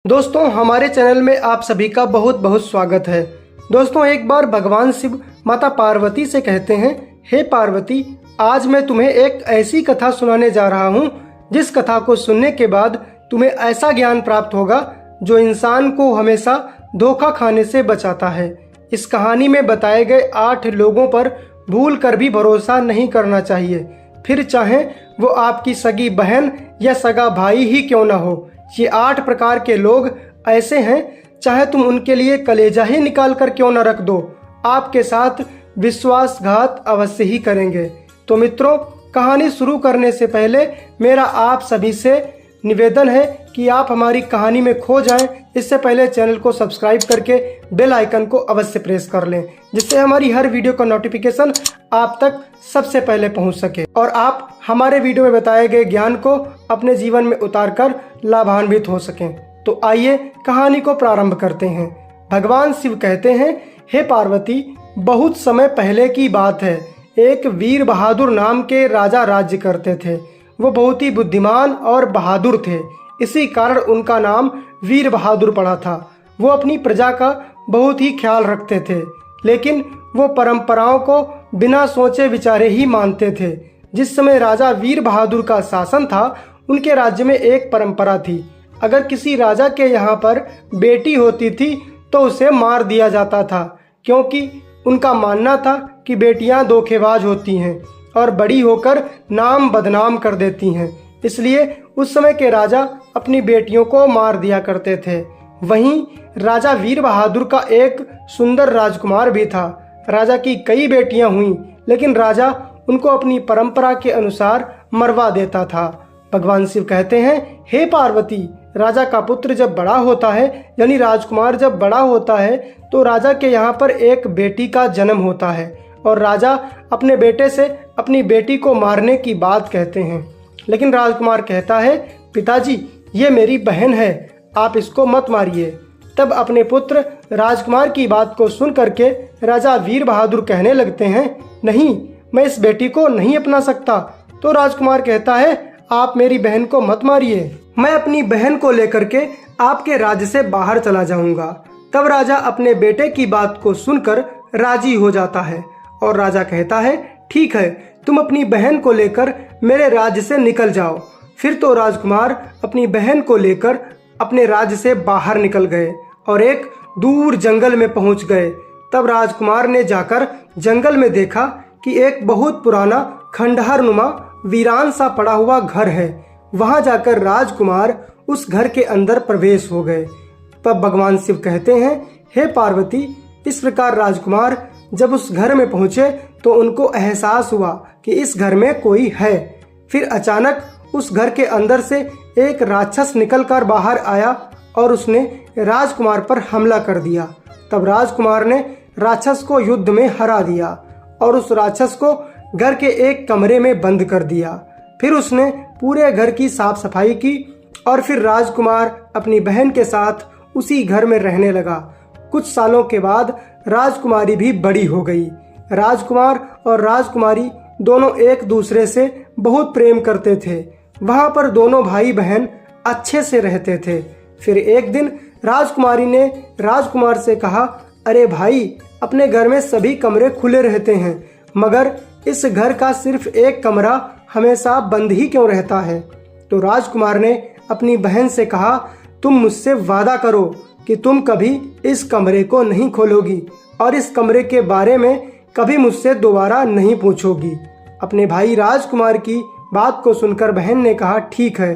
दोस्तों हमारे चैनल में आप सभी का बहुत बहुत स्वागत है। दोस्तों एक बार भगवान शिव माता पार्वती से कहते हैं, हे पार्वती, आज मैं तुम्हें एक ऐसी कथा सुनाने जा रहा हूँ जिस कथा को सुनने के बाद तुम्हें ऐसा ज्ञान प्राप्त होगा जो इंसान को हमेशा धोखा खाने से बचाता है। इस कहानी में बताए गए 8 लोगों पर भूल कर भी भरोसा नहीं करना चाहिए, फिर चाहे वो आपकी सगी बहन या सगा भाई ही क्यों ना हो। ये 8 प्रकार के लोग ऐसे हैं, चाहे तुम उनके लिए कलेजा ही निकाल कर क्यों न रख दो, आपके साथ विश्वासघात अवश्य ही करेंगे। तो मित्रों, कहानी शुरू करने से पहले मेरा आप सभी से निवेदन है कि आप हमारी कहानी में खो जाएं। इससे पहले चैनल को सब्सक्राइब करके बेल आइकन को अवश्य प्रेस कर लें, जिससे हमारी हर वीडियो का नोटिफिकेशन आप तक सबसे पहले पहुंच सके और आप हमारे वीडियो में बताए गए ज्ञान को अपने जीवन में उतारकर लाभान्वित हो सकें। तो आइए कहानी को प्रारंभ करते हैं। भगवान शिव कहते हैं, हे पार्वती, बहुत समय पहले की बात है। एक वीर बहादुर नाम के राजा राज्य करते थे। वो बहुत ही बुद्धिमान और बहादुर थे, इसी कारण उनका नाम वीर बहादुर पड़ा था। वो अपनी प्रजा का बहुत ही ख्याल रखते थे, लेकिन वो परंपराओं को बिना सोचे विचारे ही मानते थे। जिस समय राजा वीर बहादुर का शासन था, उनके राज्य में एक परंपरा थी, अगर किसी राजा के यहाँ पर बेटी होती थी तो उसे मार दिया जाता था, क्योंकि उनका मानना था कि बेटियां धोखेबाज होती हैं और बड़ी होकर नाम बदनाम कर देती हैं। इसलिए उस समय के राजा अपनी बेटियों को मार दिया करते थे। वहीं राजा वीर बहादुर का एक सुंदर राजकुमार भी था। राजा की कई बेटियां हुईं, लेकिन राजा उनको अपनी परंपरा के अनुसार मरवा देता था। भगवान शिव कहते हैं, हे पार्वती, राजा का पुत्र जब बड़ा होता है, यानी राजकुमार जब बड़ा होता है, तो राजा के यहाँ पर एक बेटी का जन्म होता है और राजा अपने बेटे से अपनी बेटी को मारने की बात कहते हैं। लेकिन राजकुमार कहता है, पिताजी, ये मेरी बहन है, आप इसको मत मारिए। तब अपने पुत्र राजकुमार की बात को सुन करके राजा वीर बहादुर कहने लगते हैं, नहीं, मैं इस बेटी को नहीं अपना सकता। तो राजकुमार कहता है, आप मेरी बहन को मत मारिए, मैं अपनी बहन को लेकर के आपके राज्य से बाहर चला जाऊंगा। तब राजा अपने बेटे की बात को सुनकर राजी हो जाता है और राजा कहता है, ठीक है, तुम अपनी बहन को लेकर मेरे राज्य से निकल जाओ। फिर तो राजकुमार अपनी बहन को लेकर अपने राज्य से बाहर निकल गए और एक दूर जंगल में पहुंच गए। तब राजकुमार ने जाकर जंगल में देखा कि एक बहुत पुराना खंडहर नुमा वीरान सा पड़ा हुआ घर है। वहां जाकर राजकुमार उस घर के अंदर प्रवेश हो गए। तब भगवान शिव कहते हैं, हे पार्वती, इस प्रकार राजकुमार जब उस घर में पहुंचे तो उनको एहसास हुआ कि इस घर में कोई है। फिर अचानक उस घर के अंदर से एक राक्षस निकलकर बाहर आया और उसने राजकुमार पर हमला कर दिया। तब राजकुमार ने राक्षस को युद्ध में हरा दिया और उस राक्षस को घर के एक कमरे में बंद कर दिया। फिर उसने पूरे घर की साफ सफाई की और फिर राजकुमार अपनी बहन के साथ उसी घर में रहने लगा। कुछ सालों के बाद राजकुमारी भी बड़ी हो गई। राजकुमार और राजकुमारी दोनों एक दूसरे से बहुत प्रेम करते थे। वहां पर दोनों भाई बहन अच्छे से रहते थे। फिर एक दिन राजकुमारी ने राजकुमार से कहा, अरे भाई, अपने घर में सभी कमरे खुले रहते हैं, मगर इस घर का सिर्फ एक कमरा हमेशा बंद ही क्यों रहता है। तो राजकुमार ने अपनी बहन से कहा, तुम मुझसे वादा करो कि तुम कभी इस कमरे को नहीं खोलोगी और इस कमरे के बारे में कभी मुझसे दोबारा नहीं पूछोगी। अपने भाई राजकुमार की बात को सुनकर बहन ने कहा, ठीक है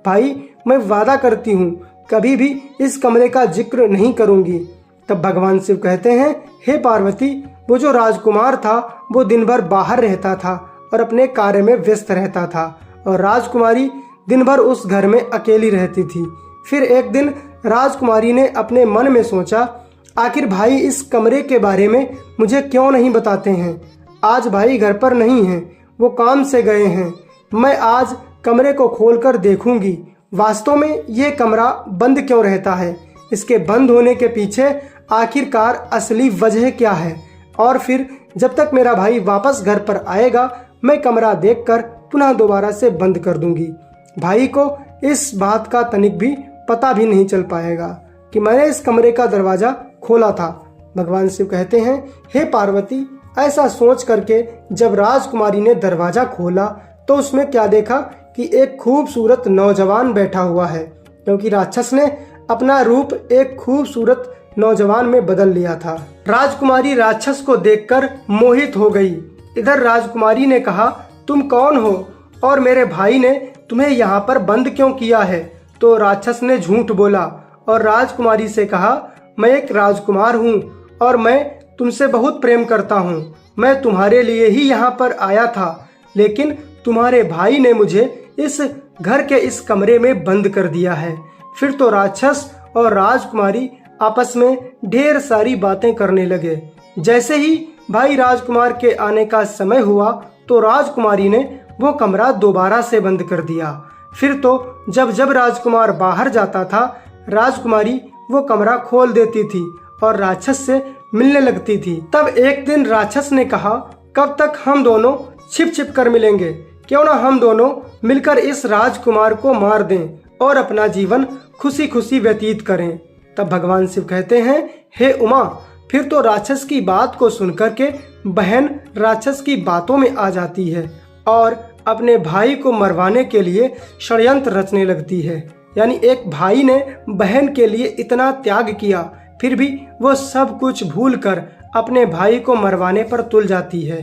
भाई, मैं वादा करती हूँ कभी भी इस कमरे का जिक्र नहीं करूँगी। तब भगवान शिव कहते हैं, हे पार्वती, वो जो राजकुमार था वो दिन भर बाहर रहता था और अपने कार्य में व्यस्त रहता था और राजकुमारी दिन भर उस घर में अकेली रहती थी। फिर एक दिन राजकुमारी ने अपने मन में सोचा, आखिर भाई इस कमरे के बारे में मुझे क्यों नहीं बताते हैं। आज भाई घर पर नहीं हैं, वो काम से गए हैं। मैं आज कमरे को खोलकर देखूंगी वास्तव में ये कमरा बंद क्यों रहता है, इसके बंद होने के पीछे आखिरकार असली वजह क्या है। और फिर जब तक मेरा भाई वापस घर पर आएगा, मैं कमरा देखकर पुनः दोबारा से बंद कर दूंगी। भाई को इस बात का तनिक भी पता भी नहीं चल पाएगा कि मैंने इस कमरे का दरवाजा खोला था। भगवान शिव कहते हैं, हे पार्वती, ऐसा सोच करके जब राजकुमारी ने दरवाजा खोला तो उसमें क्या देखा कि एक खूबसूरत नौजवान बैठा हुआ है, क्योंकि राक्षस ने अपना रूप एक खूबसूरत नौजवान में बदल लिया था। राजकुमारी राक्षस को देखकर मोहित हो गई। इधर राजकुमारी ने कहा, तुम कौन हो और मेरे भाई ने तुम्हें यहाँ पर बंद क्यों किया है? तो राक्षस ने झूठ बोला और राजकुमारी से कहा, मैं एक राजकुमार हूँ और मैं तुमसे बहुत प्रेम करता हूँ। मैं तुम्हारे लिए ही यहाँ पर आया था, लेकिन तुम्हारे भाई ने मुझे इस घर के इस कमरे में बंद कर दिया है। फिर तो राक्षस और राजकुमारी आपस में ढेर सारी बातें करने लगे। जैसे ही भाई राजकुमार के आने का समय हुआ तो राजकुमारी ने वो कमरा दोबारा से बंद कर दिया। फिर तो जब जब राजकुमार बाहर जाता था, राजकुमारी वो कमरा खोल देती थी और राक्षस से मिलने लगती थी। तब एक दिन राक्षस ने कहा, कब तक हम दोनों छिप छिप कर मिलेंगे? क्यों ना हम दोनों मिलकर इस राजकुमार को मार दें और अपना जीवन खुशी खुशी व्यतीत करें। तब भगवान शिव कहते हैं, हे उमा, फिर तो राक्षस की बात को सुनकर के बहन राक्षस की बातों में आ जाती है और अपने भाई को मरवाने के लिए षड्यंत्र रचने लगती है। यानी एक भाई ने बहन के लिए इतना त्याग किया, फिर भी वो सब कुछ भूलकर अपने भाई को मरवाने पर तुल जाती है।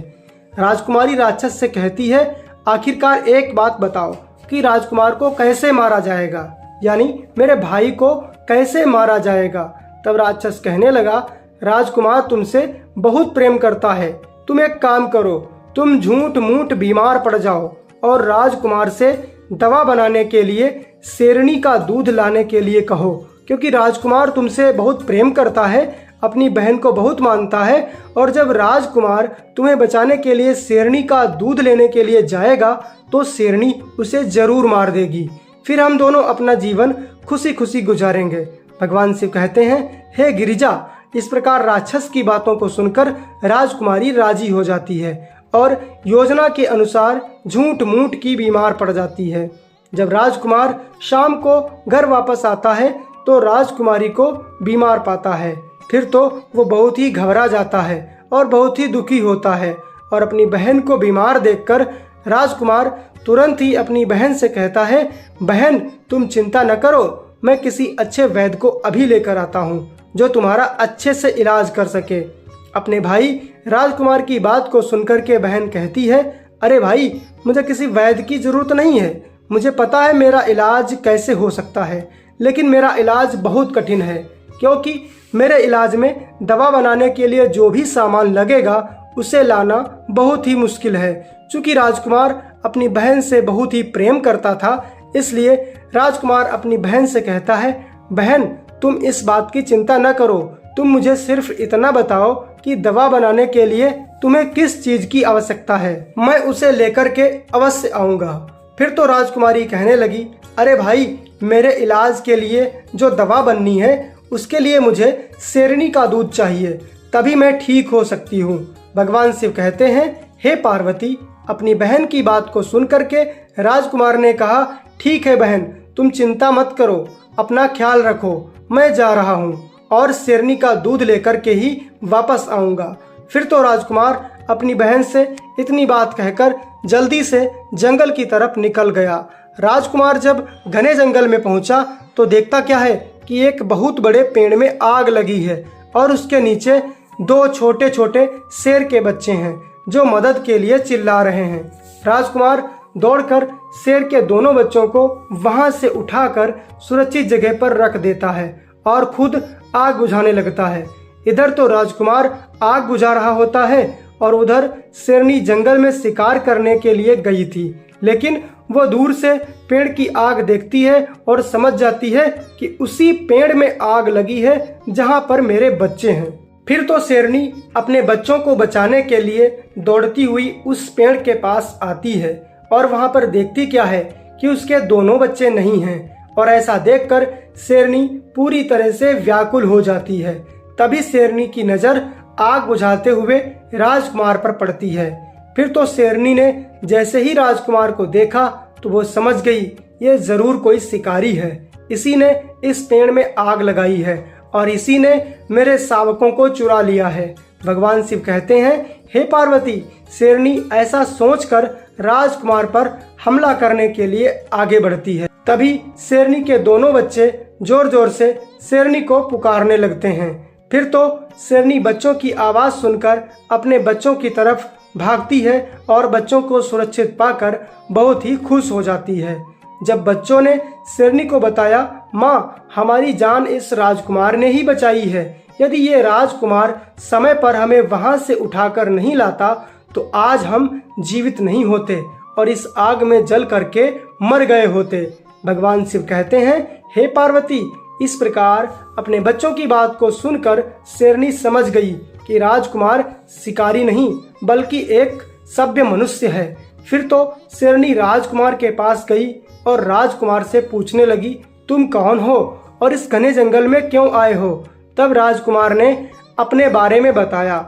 राजकुमारी राक्षस से कहती है, आखिरकार एक बात बताओ कि राजकुमार को कैसे मारा जाएगा, यानी मेरे भाई को कैसे मारा जाएगा? तब राक्षस कहने लगा, राजकुमार तुमसे बहुत प्रेम करता है, तुम एक काम करो, तुम झूठ मूठ बीमार पड़ जाओ और राजकुमार से दवा बनाने के लिए शेरनी का दूध लाने के लिए कहो, क्योंकि राजकुमार तुमसे बहुत प्रेम करता है, अपनी बहन को बहुत मानता है और जब राजकुमार तुम्हें बचाने के लिए शेरनी का दूध लेने के लिए जाएगा तो शेरनी उसे जरूर मार देगी। फिर हम दोनों अपना जीवन खुशी खुशी गुजारेंगे। भगवान शिव कहते हैं, हे गिरिजा, इस प्रकार राक्षस की बातों को सुनकर राजकुमारी राजी हो जाती है और योजना के अनुसार झूठ मूठ की बीमार पड़ जाती है। जब राजकुमार शाम को घर वापस आता है तो राजकुमारी को बीमार पाता है। फिर तो वो बहुत ही घबरा जाता है और बहुत ही दुखी होता है और अपनी बहन को बीमार देखकर राजकुमार तुरंत ही अपनी बहन से कहता है, बहन तुम चिंता न करो, मैं किसी अच्छे वैद्य को अभी लेकर आता हूँ जो तुम्हारा अच्छे से इलाज कर सके। अपने भाई राजकुमार की बात को सुनकर के बहन कहती है, अरे भाई, मुझे किसी वैद्य की जरूरत नहीं है, मुझे पता है मेरा इलाज कैसे हो सकता है, लेकिन मेरा इलाज बहुत कठिन है, क्योंकि मेरे इलाज में दवा बनाने के लिए जो भी सामान लगेगा उसे लाना बहुत ही मुश्किल है। चूँकि राजकुमार अपनी बहन से बहुत ही प्रेम करता था, इसलिए राजकुमार अपनी बहन से कहता है, बहन तुम इस बात की चिंता न करो, तुम मुझे सिर्फ इतना बताओ कि दवा बनाने के लिए तुम्हें किस चीज की आवश्यकता है, मैं उसे लेकर के अवश्य आऊँगा। फिर तो राजकुमारी कहने लगी, अरे भाई, मेरे इलाज के लिए जो दवा बननी है उसके लिए मुझे शेरनी का दूध चाहिए, तभी मैं ठीक हो सकती हूँ। भगवान शिव कहते हैं, हे पार्वती, अपनी बहन की बात को सुन करके राजकुमार ने कहा, ठीक है बहन, तुम चिंता मत करो, अपना ख्याल रखो, मैं जा रहा हूँ और शेरनी का दूध लेकर के ही वापस आऊँगा। फिर तो राजकुमार अपनी बहन से इतनी बात कहकर जल्दी से जंगल की तरफ निकल गया। राजकुमार जब घने जंगल में पहुंचा तो देखता क्या है कि एक बहुत बड़े पेड़ में आग लगी है और उसके नीचे दो छोटे छोटे शेर के बच्चे हैं जो मदद के लिए चिल्ला रहे हैं। राजकुमार दौड़कर शेर के दोनों बच्चों को वहां से उठाकर सुरक्षित जगह पर रख देता है और खुद आग बुझाने लगता है। इधर तो राजकुमार आग बुझा रहा होता है और उधर शेरनी जंगल में शिकार करने के लिए गई थी, लेकिन वो दूर से पेड़ की आग देखती है और समझ जाती है कि उसी पेड़ में आग लगी है जहां पर मेरे बच्चे हैं। फिर तो शेरनी अपने बच्चों को बचाने के लिए दौड़ती हुई उस पेड़ के पास आती है और वहां पर देखती क्या है कि उसके दोनों बच्चे नहीं हैं और ऐसा देखकर शेरनी पूरी तरह से व्याकुल हो जाती है। तभी शेरनी की नजर आग बुझाते हुए राजकुमार पर पड़ती है। फिर तो शेरनी ने जैसे ही राजकुमार को देखा तो वो समझ गई ये जरूर कोई शिकारी है, इसी ने इस पेड़ में आग लगाई है और इसी ने मेरे शावकों को चुरा लिया है। भगवान शिव कहते हैं, हे पार्वती, शेरनी ऐसा सोचकर राजकुमार पर हमला करने के लिए आगे बढ़ती है। तभी शेरनी के दोनों बच्चे जोर जोर से शेरनी को पुकारने लगते हैं। फिर तो शेरनी बच्चों की आवाज सुनकर अपने बच्चों की तरफ भागती है और बच्चों को सुरक्षित पाकर बहुत ही खुश हो जाती है। जब बच्चों ने शेरनी को बताया, माँ, हमारी जान इस राजकुमार ने ही बचाई है। यदि ये राजकुमार समय पर हमें वहां से उठाकर नहीं लाता तो आज हम जीवित नहीं होते और इस आग में जल करके मर गए होते। भगवान शिव कहते हैं, हे पार्वती, इस प्रकार अपने बच्चों की बात को सुनकर शेरनी समझ गई कि राजकुमार शिकारी नहीं बल्कि एक सभ्य मनुष्य है। फिर तो शेरनी राजकुमार के पास गई और राजकुमार से पूछने लगी, तुम कौन हो और इस घने जंगल में क्यों आए हो? तब राजकुमार ने अपने बारे में बताया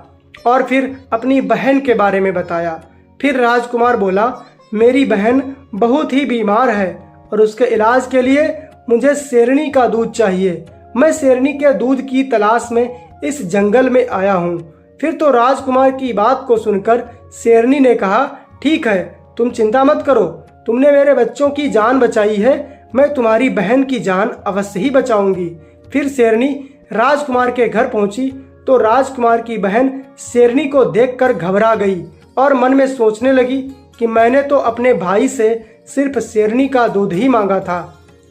और फिर अपनी बहन के बारे में बताया। फिर राजकुमार बोला, मेरी बहन बहुत ही बीमार है और उसके इलाज के लिए मुझे शेरनी का दूध चाहिए। मैं शेरनी के दूध की तलाश में इस जंगल में आया हूँ। फिर तो राजकुमार की बात को सुनकर शेरनी ने कहा, ठीक है, तुम चिंता मत करो, तुमने मेरे बच्चों की जान बचाई है, मैं तुम्हारी बहन की जान अवश्य ही बचाऊंगी। फिर शेरनी राजकुमार के घर पहुंची तो राजकुमार की बहन शेरनी को देखकर घबरा गई और मन में सोचने लगी कि मैंने तो अपने भाई से सिर्फ शेरनी का दूध ही मांगा था,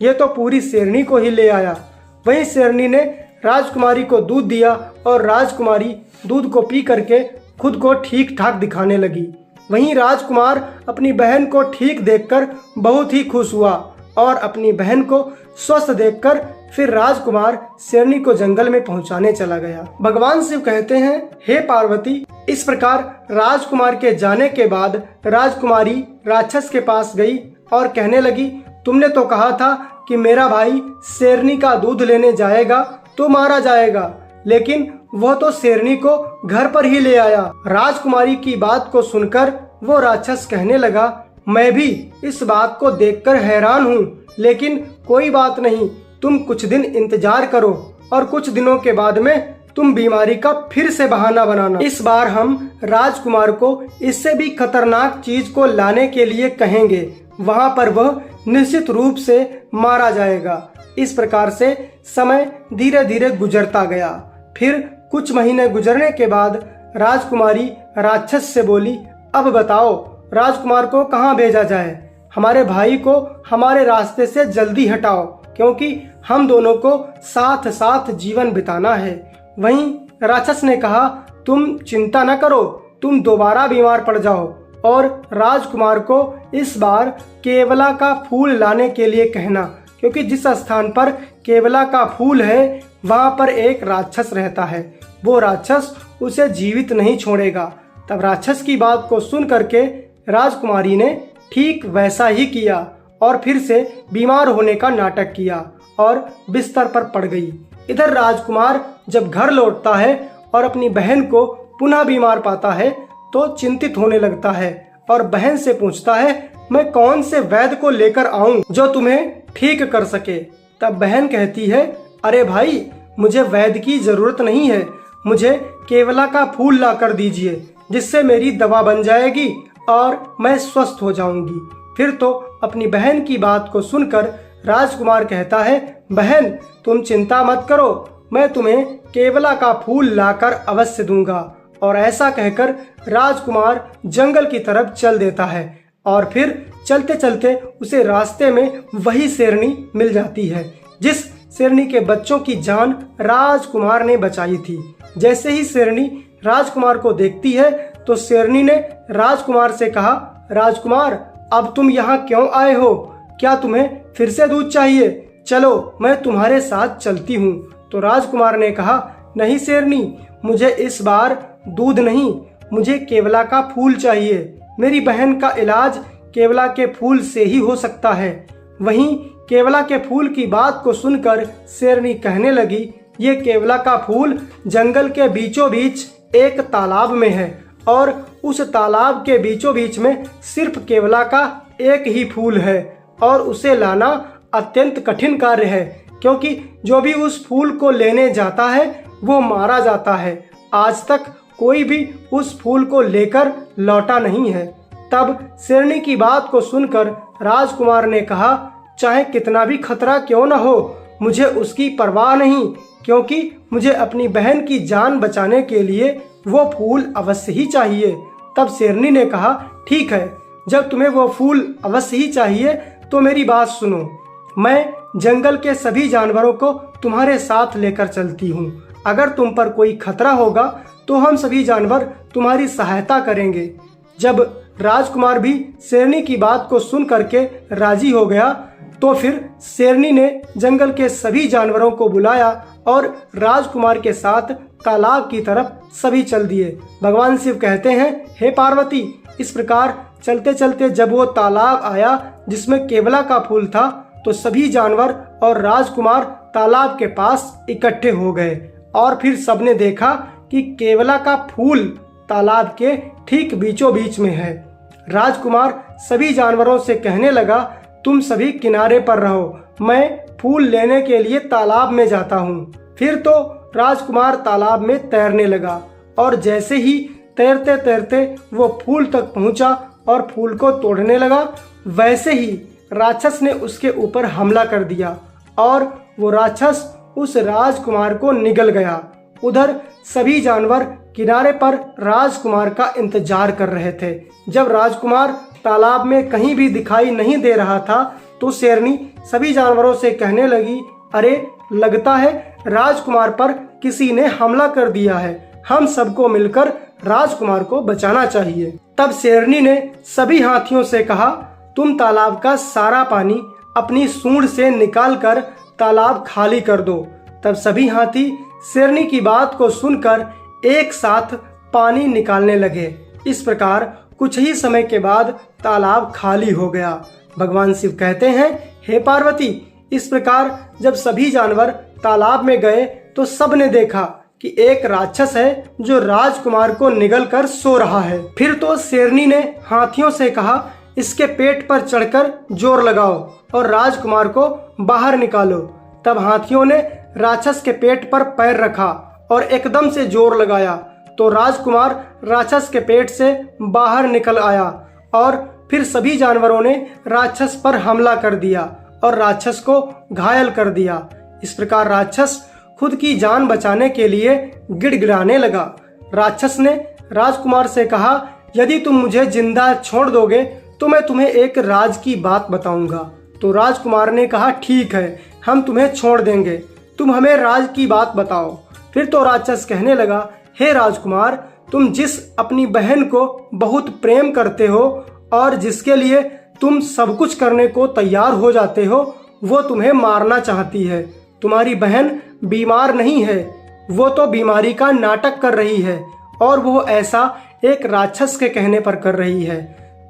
ये तो पूरी शेरनी को ही ले आया। वहीं शेरनी ने राजकुमारी को दूध दिया और राजकुमारी दूध को पी करके खुद को ठीक ठाक दिखाने लगी। वहीं राजकुमार अपनी बहन को ठीक देखकर बहुत ही खुश हुआ और अपनी बहन को स्वस्थ देखकर फिर राजकुमार शेरनी को जंगल में पहुंचाने चला गया। भगवान शिव कहते हैं, हे पार्वती, इस प्रकार राजकुमार के जाने के बाद राजकुमारी राक्षस के पास गई और कहने लगी, तुमने तो कहा था कि मेरा भाई शेरनी का दूध लेने जाएगा तो मारा जाएगा, लेकिन वह तो शेरनी को घर पर ही ले आया। राजकुमारी की बात को सुनकर वो राक्षस कहने लगा, मैं भी इस बात को देखकर हैरान हूँ, लेकिन कोई बात नहीं, तुम कुछ दिन इंतजार करो और कुछ दिनों के बाद में तुम बीमारी का फिर से बहाना बनाना। इस बार हम राजकुमार को इससे भी खतरनाक चीज को लाने के लिए कहेंगे, वहां पर वह निश्चित रूप से मारा जाएगा। इस प्रकार से समय धीरे धीरे गुजरता गया। फिर कुछ महीने गुजरने के बाद राजकुमारी राक्षस से बोली, अब बताओ राजकुमार को कहाँ भेजा जाए? हमारे भाई को हमारे रास्ते से जल्दी हटाओ, क्योंकि हम दोनों को साथ साथ जीवन बिताना है। वहीं राक्षस ने कहा, तुम चिंता न करो, तुम दोबारा बीमार पड़ जाओ और राजकुमार को इस बार केवला का फूल लाने के लिए कहना, क्योंकि जिस स्थान पर केवला का फूल है वहां पर एक राक्षस रहता है, वो राक्षस उसे जीवित नहीं छोड़ेगा। तब राक्षस की बात को सुन करके राजकुमारी ने ठीक वैसा ही किया और फिर से बीमार होने का नाटक किया और बिस्तर पर पड़ गई। इधर राजकुमार जब घर लौटता है और अपनी बहन को पुनः बीमार पाता है तो चिंतित होने लगता है और बहन से पूछता है, मैं कौन से वैद्य को लेकर आऊं जो तुम्हें ठीक कर सके? तब बहन कहती है, अरे भाई, मुझे वैद्य की जरूरत नहीं है, मुझे केवला का फूल ला कर दीजिए, जिससे मेरी दवा बन जाएगी और मैं स्वस्थ हो जाऊंगी। फिर तो अपनी बहन की बात को सुनकर राजकुमार कहता है, बहन, तुम चिंता मत करो, मैं तुम्हें केवला का फूल लाकर अवश्य दूंगा। और ऐसा कहकर राजकुमार जंगल की तरफ चल देता है और फिर चलते चलते उसे रास्ते में वही शेरनी मिल जाती है जिस शेरनी के बच्चों की जान राजकुमार ने बचाई थी। जैसे ही शेरनी राजकुमार को देखती है तो शेरनी ने राजकुमार से कहा, राजकुमार, अब तुम यहाँ क्यों आए हो? क्या तुम्हें फिर से दूध चाहिए? चलो, मैं तुम्हारे साथ चलती हूँ। तो राजकुमार ने कहा, नहीं शेरनी, मुझे इस बार दूध नहीं, मुझे केवला का फूल चाहिए। मेरी बहन का इलाज केवला के फूल से ही हो सकता है। वहीं केवला के फूल की बात को सुनकर शेरनी कहने लगी, ये केवला का फूल जंगल के बीचों बीच एक तालाब में है और उस तालाब के बीचों बीच में सिर्फ केवला का एक ही फूल है और उसे लाना अत्यंत कठिन कार्य है, क्योंकि जो भी उस फूल को लेने जाता है वो मारा जाता है। आज तक कोई भी उस फूल को लेकर लौटा नहीं है। तब शेरनी की बात को सुनकर राजकुमार ने कहा, चाहे कितना भी खतरा क्यों न हो, मुझे उसकी परवाह नहीं, क्योंकि मुझे अपनी बहन की जान बचाने के लिए वो फूल अवश्य ही चाहिए। तब शेरनी ने कहा, ठीक है, जब तुम्हें वो फूल अवश्य ही चाहिए तो मेरी बात सुनो। मैं जंगल के सभी जानवरों को तुम्हारे साथ लेकर चलती हूँ। अगर तुम पर कोई खतरा होगा तो हम सभी जानवर तुम्हारी सहायता करेंगे। जब राजकुमार भी शेरनी की बात को सुन करके राजी हो गया तो फिर शेरनी ने जंगल के सभी जानवरों को बुलाया और राजकुमार के साथ तालाब की तरफ सभी चल दिए। भगवान शिव कहते हैं, हे पार्वती, इस प्रकार चलते चलते जब वो तालाब आया जिसमें केवला का फूल था तो सभी जानवर और राजकुमार तालाब के पास इकट्ठे हो गए और फिर सबने देखा कि केवला का फूल तालाब के ठीक बीचों बीच में है। राजकुमार सभी जानवरों से कहने लगा, तुम सभी किनारे पर रहो, मैं फूल लेने के लिए तालाब में जाता हूँ। फिर तो राजकुमार तालाब में तैरने लगा और जैसे ही तैरते तैरते वो फूल तक पहुंचा और फूल को तोड़ने लगा, वैसे ही राक्षस ने उसके ऊपर हमला कर दिया और वो राक्षस उस राजकुमार को निगल गया। उधर सभी जानवर किनारे पर राजकुमार का इंतजार कर रहे थे। जब राजकुमार तालाब में कहीं भी दिखाई नहीं दे रहा था तो शेरनी सभी जानवरों से कहने लगी, अरे लगता है राजकुमार पर किसी ने हमला कर दिया है, हम सबको मिलकर राजकुमार को बचाना चाहिए। तब शेरनी ने सभी हाथियों से कहा, तुम तालाब का सारा पानी अपनी सूंड से निकालकर तालाब खाली कर दो। तब सभी हाथी शेरनी की बात को सुनकर एक साथ पानी निकालने लगे। इस प्रकार कुछ ही समय के बाद तालाब खाली हो गया। भगवान शिव कहते हैं, हे पार्वती, इस प्रकार जब सभी जानवर तालाब में गए तो सबने देखा कि एक राक्षस है जो राजकुमार को निगल कर सो रहा है। फिर तो शेरनी ने हाथियों से कहा, इसके पेट पर चढ़कर जोर लगाओ और राजकुमार को बाहर निकालो। तब हाथियों ने राक्षस के पेट पर पैर रखा और एकदम से जोर लगाया तो राजकुमार राक्षस के पेट से बाहर निकल आया और फिर सभी जानवरों ने राक्षस पर हमला कर दिया और राक्षस को घायल कर दिया। इस प्रकार राक्षस खुद की जान बचाने के लिए गिड़गिड़ाने लगा। राक्षस ने राजकुमार से कहा, यदि तुम मुझे जिंदा छोड़ दोगे तो मैं तुम्हें एक राज की बात बताऊंगा। तो राजकुमार ने कहा, ठीक है, हम तुम्हें छोड़ देंगे, तुम हमें राज की बात बताओ। फिर तो राक्षस कहने लगा, हे राजकुमार, तुम जिस अपनी बहन को बहुत प्रेम करते हो और जिसके लिए तुम सब कुछ करने को तैयार हो जाते हो, वो तुम्हें मारना चाहती है। तुम्हारी बहन बीमार नहीं है, वो तो बीमारी का नाटक कर रही है और वो ऐसा एक राक्षस के कहने पर कर रही है।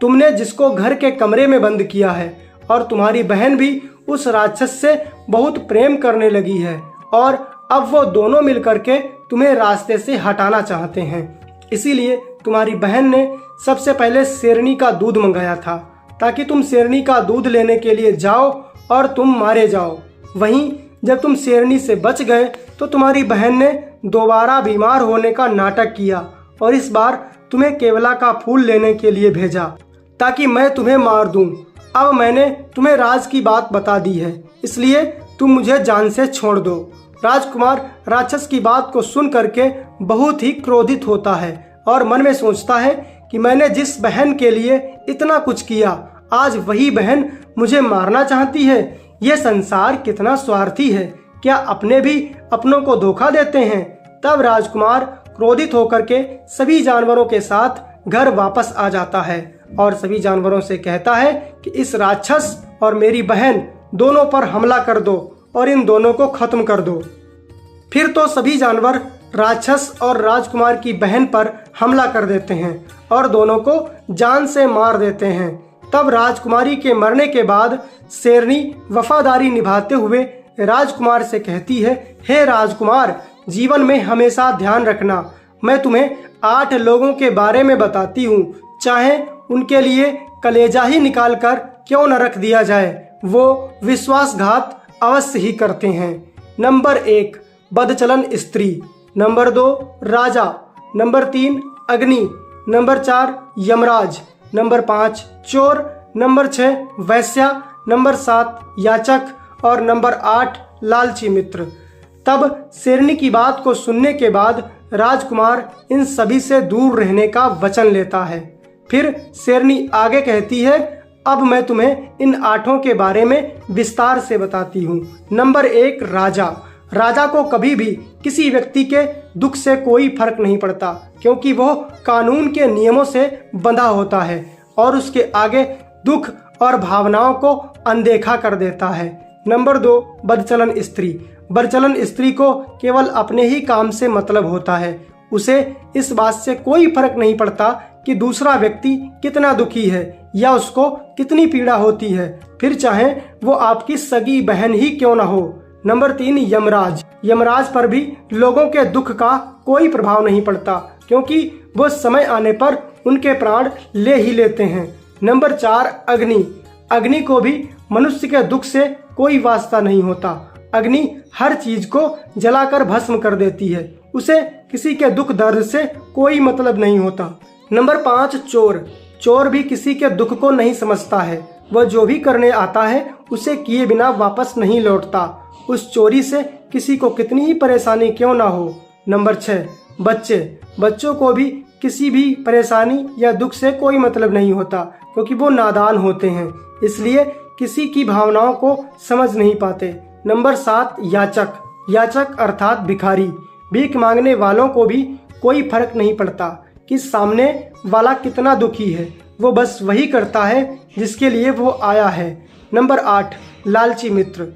तुमने जिसको घर के कमरे में बंद किया है और तुम्हारी बहन भी उस राक्षस से बहुत प्रेम करने लगी है और अब वो दोनों मिलकर के तुम्हें रास्ते से हटाना चाहते हैं। इसीलिए तुम्हारी बहन ने सबसे पहले शेरनी का दूध मंगाया था ताकि तुम शेरनी का दूध लेने के लिए जाओ और तुम मारे जाओ। वहीं जब तुम शेरनी से बच गए तो तुम्हारी बहन ने दोबारा बीमार होने का नाटक किया और इस बार तुम्हें केवला का फूल लेने के लिए भेजा ताकि मैं तुम्हें मार दूं। अब मैंने तुम्हें राज की बात बता दी है, इसलिए तुम मुझे जान से छोड़ दो। राजकुमार राक्षस की बात को सुन करके बहुत ही क्रोधित होता है और मन में सोचता है कि मैंने जिस बहन के लिए इतना कुछ किया, आज वही बहन मुझे मारना चाहती है। यह संसार कितना स्वार्थी है, क्या अपने भी अपनों को धोखा देते हैं। तब राजकुमार क्रोधित होकर के सभी जानवरों के साथ घर वापस आ जाता है और सभी जानवरों से कहता है कि इस राक्षस और मेरी बहन दोनों पर हमला कर दो और इन दोनों को खत्म कर दो। फिर तो सभी जानवर राक्षस और राजकुमार की बहन पर हमला कर देते हैं और दोनों को जान से मार देते हैं। तब राजकुमारी के मरने के बाद शेरनी वफादारी निभाते हुए राजकुमार से कहती है, हे राजकुमार, जीवन में हमेशा ध्यान रखना, मैं तुम्हें 8 लोगों के बारे में बताती हूँ, चाहे उनके लिए कलेजा ही निकाल कर क्यों न रख दिया जाए, वो विश्वासघात अवश्य ही करते हैं। नंबर 1 बदचलन स्त्री, नंबर 2 राजा, नंबर 3 अग्नि, नंबर 4 यमराज, नंबर 5 चोर, नंबर 6 वैश्या, नंबर 7 याचक और नंबर 8 लालची मित्र। तब शेरनी की बात को सुनने के बाद राजकुमार इन सभी से दूर रहने का वचन लेता है। फिर शेरनी आगे कहती है, अब मैं तुम्हें इन 8 के बारे में विस्तार से बताती हूँ। नंबर 1 राजा। राजा को कभी भी किसी व्यक्ति के दुख से कोई फर्क नहीं पड़ता, क्योंकि वह कानून के नियमों से बंधा होता है और उसके आगे दुख और भावनाओं को अनदेखा कर देता है। नंबर 2 बदचलन स्त्री। बदचलन स्त्री को केवल अपने ही काम से मतलब होता है। उसे इस बात से कोई फर्क नहीं पड़ता कि दूसरा व्यक्ति कितना दुखी है या उसको कितनी पीड़ा होती है, फिर चाहे वो आपकी सगी बहन ही क्यों ना हो। नंबर 3 यमराज। यमराज पर भी लोगों के दुख का कोई प्रभाव नहीं पड़ता, क्योंकि वो समय आने पर उनके प्राण ले ही लेते हैं। नंबर 4 अग्नि। अग्नि को भी मनुष्य के दुख से कोई वास्ता नहीं होता। अग्नि हर चीज को जलाकर भस्म कर देती है, उसे किसी के दुख दर्द से कोई मतलब नहीं होता। नंबर 5 चोर। चोर भी किसी के दुख को नहीं समझता है। वह जो भी करने आता है उसे किए बिना वापस नहीं लौटता। उस चोरी से किसी को कितनी ही परेशानी क्यों ना हो। नंबर 6 बच्चे। बच्चों को भी किसी भी परेशानी या दुख से कोई मतलब नहीं होता, क्योंकि वो नादान होते हैं, इसलिए किसी की भावनाओं को समझ नहीं पाते। नंबर 7 याचक। याचक अर्थात भिखारी। भीख मांगने वालों को भी कोई फर्क नहीं पड़ता कि सामने वाला कितना दुखी है, वो बस वही करता है जिसके लिए वो आया है। नंबर 8 लालची मित्र।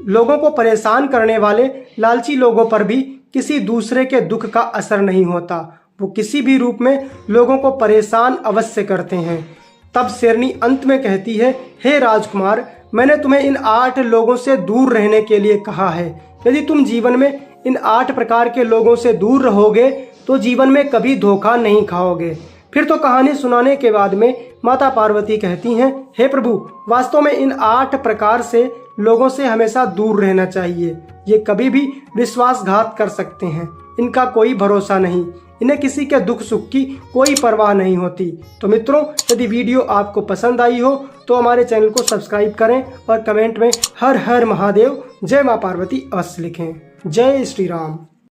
लोगों को परेशान करने वाले लालची लोगों पर भी किसी दूसरे के दुख का असर नहीं होता। वो किसी भी रूप में लोगों को परेशान अवश्य करते हैं। तब शेरनी अंत में कहती है, हे राजकुमार, मैंने तुम्हें इन 8 लोगों से दूर रहने के लिए कहा है। यदि तुम जीवन में इन 8 प्रकार के लोगों से दूर रहोगे तो जीवन में कभी धोखा नहीं खाओगे। फिर तो कहानी सुनाने के बाद में माता पार्वती कहती हैं, हे प्रभु, वास्तव में इन 8 प्रकार से लोगों से हमेशा दूर रहना चाहिए। ये कभी भी विश्वासघात कर सकते हैं, इनका कोई भरोसा नहीं, इन्हें किसी के दुख सुख की कोई परवाह नहीं होती। तो मित्रों, यदि वीडियो आपको पसंद आई हो तो हमारे चैनल को सब्सक्राइब करें और कमेंट में हर हर महादेव, जय मां पार्वती अवश्य लिखें। जय श्री राम।